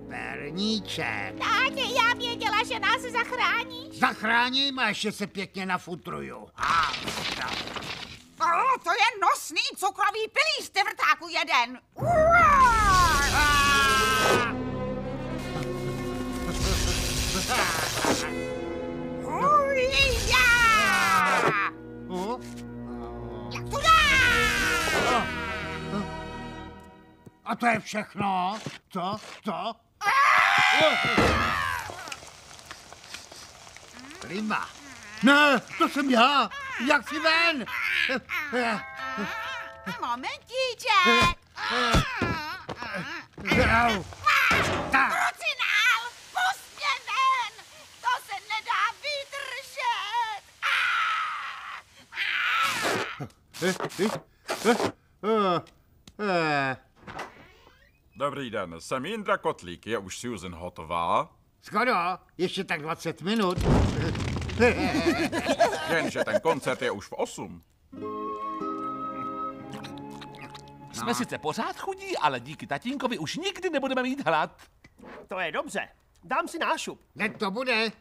Perníček. Tátě, já věděla, že nás zachráníš. Zachráním a ještě se pěkně nafutruju. To je nosný cukrový pilíř, ty vrtáku jeden. A to je všechno? To? Prima. Ne, to jsem já. Jak si ven? Momentíček. Krucinál, pust mě ven. To se nedá vydržet. Dobrý den, jsem Jindra Kotlík, je už Susan hotová? Skoro, ještě tak 20 minut. Jenže ten koncert je už v 8. Jsme sice pořád chudí, ale díky tatínkovi už nikdy nebudeme mít hlad. To je dobře. Dám si nášup. Hned to bude.